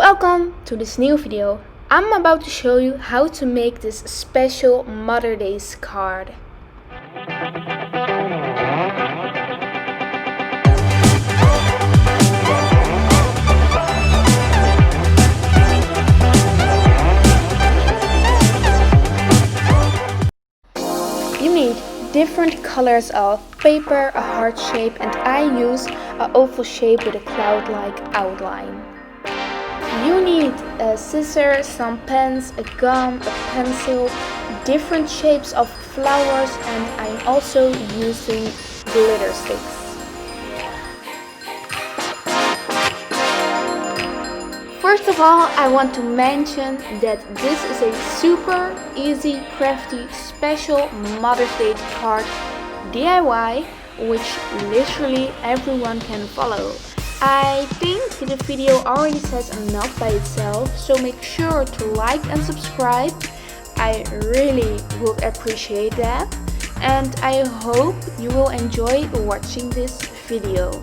Welcome to this new video. I'm about to show you how to make this special Mother's Day card. You need different colors of paper, a heart shape, and I use an oval shape with a cloud-like outline. You need a scissor, some pens, a gum, a pencil, different shapes of flowers, and I'm also using glitter sticks. First of all, I want to mention that this is a super easy, crafty, special Mother's Day card DIY, which literally everyone can follow. I think the video already says enough by itself, so make sure to like and subscribe. I really would appreciate that, and I hope you will enjoy watching this video.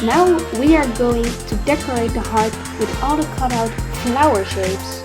Now we are going to decorate the heart with all the cut out flower shapes.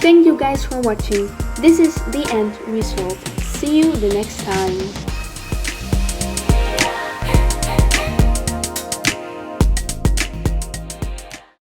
Thank you guys for watching. This is the end result. See you the next time.